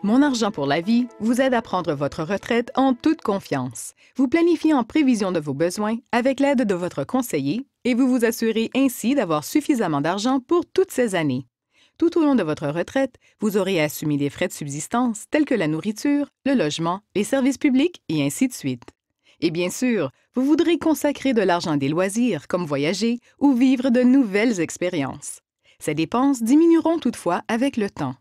Mon argent pour la vie vous aide à prendre votre retraite en toute confiance. Vous planifiez en prévision de vos besoins avec l'aide de votre conseiller et vous vous assurez ainsi d'avoir suffisamment d'argent pour toutes ces années. Tout au long de votre retraite, vous aurez à assumer des frais de subsistance tels que la nourriture, le logement, les services publics et ainsi de suite. Et bien sûr, vous voudrez consacrer de l'argent à des loisirs comme voyager ou vivre de nouvelles expériences. Ces dépenses diminueront toutefois avec le temps.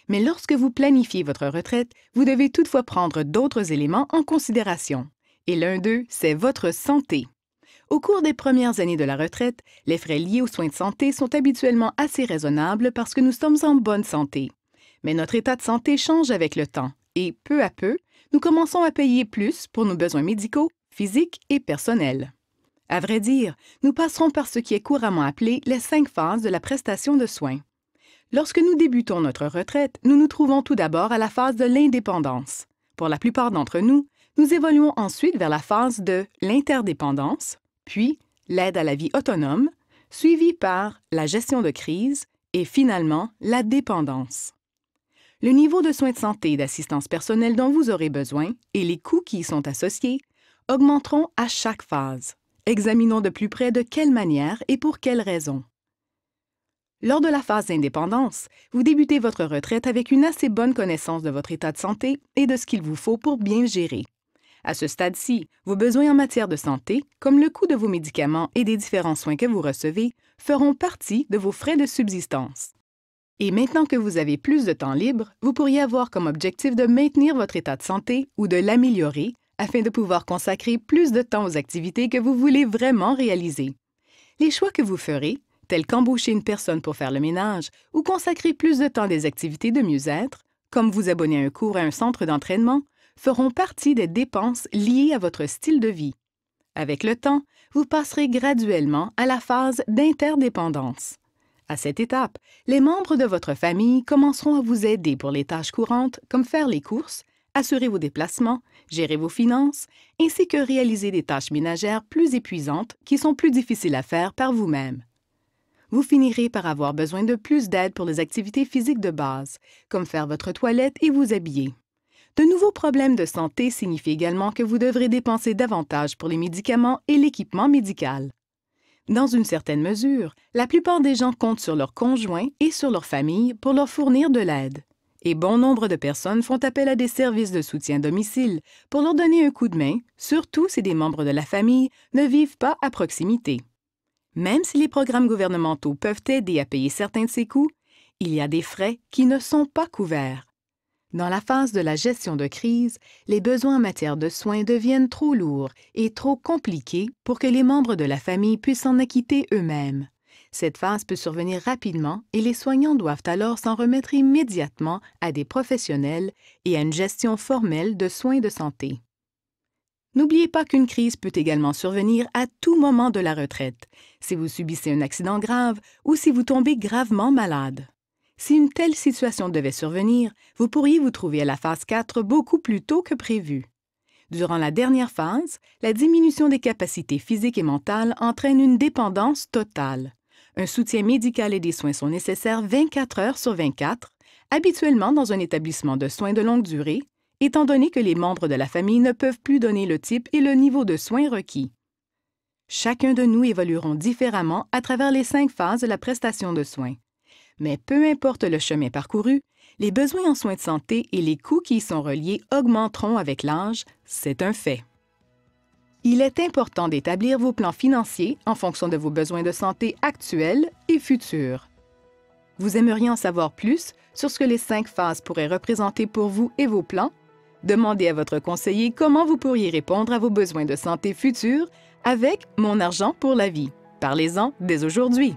Mais lorsque vous planifiez votre retraite, vous devez toutefois prendre d'autres éléments en considération. Et l'un d'eux, c'est votre santé. Au cours des premières années de la retraite, les frais liés aux soins de santé sont habituellement assez raisonnables parce que nous sommes en bonne santé. Mais notre état de santé change avec le temps et, peu à peu, nous commençons à payer plus pour nos besoins médicaux, physiques et personnels. À vrai dire, nous passerons par ce qui est couramment appelé les 5 phases de la prestation de soins. Lorsque nous débutons notre retraite, nous nous trouvons tout d'abord à la phase de l'indépendance. Pour la plupart d'entre nous, nous évoluons ensuite vers la phase de l'interdépendance, puis l'aide à la vie autonome, suivie par la gestion de crise et finalement la dépendance. Le niveau de soins de santé et d'assistance personnelle dont vous aurez besoin et les coûts qui y sont associés augmenteront à chaque phase. Examinons de plus près de quelle manière et pour quelles raisons. Lors de la phase d'indépendance, vous débutez votre retraite avec une assez bonne connaissance de votre état de santé et de ce qu'il vous faut pour bien le gérer. À ce stade-ci, vos besoins en matière de santé, comme le coût de vos médicaments et des différents soins que vous recevez, feront partie de vos frais de subsistance. Et maintenant que vous avez plus de temps libre, vous pourriez avoir comme objectif de maintenir votre état de santé ou de l'améliorer afin de pouvoir consacrer plus de temps aux activités que vous voulez vraiment réaliser. Les choix que vous ferez, tels qu'embaucher une personne pour faire le ménage ou consacrer plus de temps à des activités de mieux-être, comme vous abonner à un cours à un centre d'entraînement, feront partie des dépenses liées à votre style de vie. Avec le temps, vous passerez graduellement à la phase d'interdépendance. À cette étape, les membres de votre famille commenceront à vous aider pour les tâches courantes comme faire les courses, assurer vos déplacements, gérer vos finances, ainsi que réaliser des tâches ménagères plus épuisantes qui sont plus difficiles à faire par vous-même. Vous finirez par avoir besoin de plus d'aide pour les activités physiques de base, comme faire votre toilette et vous habiller. De nouveaux problèmes de santé signifient également que vous devrez dépenser davantage pour les médicaments et l'équipement médical. Dans une certaine mesure, la plupart des gens comptent sur leurs conjoints et sur leur famille pour leur fournir de l'aide. Et bon nombre de personnes font appel à des services de soutien à domicile pour leur donner un coup de main, surtout si des membres de la famille ne vivent pas à proximité. Même si les programmes gouvernementaux peuvent aider à payer certains de ces coûts, il y a des frais qui ne sont pas couverts. Dans la phase de la gestion de crise, les besoins en matière de soins deviennent trop lourds et trop compliqués pour que les membres de la famille puissent s'en acquitter eux-mêmes. Cette phase peut survenir rapidement et les soignants doivent alors s'en remettre immédiatement à des professionnels et à une gestion formelle de soins de santé. N'oubliez pas qu'une crise peut également survenir à tout moment de la retraite, si vous subissez un accident grave ou si vous tombez gravement malade. Si une telle situation devait survenir, vous pourriez vous trouver à la phase 4 beaucoup plus tôt que prévu. Durant la dernière phase, la diminution des capacités physiques et mentales entraîne une dépendance totale. Un soutien médical et des soins sont nécessaires 24 heures sur 24, habituellement dans un établissement de soins de longue durée, étant donné que les membres de la famille ne peuvent plus donner le type et le niveau de soins requis. Chacun de nous évolueront différemment à travers les 5 phases de la prestation de soins. Mais peu importe le chemin parcouru, les besoins en soins de santé et les coûts qui y sont reliés augmenteront avec l'âge, c'est un fait. Il est important d'établir vos plans financiers en fonction de vos besoins de santé actuels et futurs. Vous aimeriez en savoir plus sur ce que les 5 phases pourraient représenter pour vous et vos plans? Demandez à votre conseiller comment vous pourriez répondre à vos besoins de santé futurs avec Mon argent pour la vie. Parlez-en dès aujourd'hui.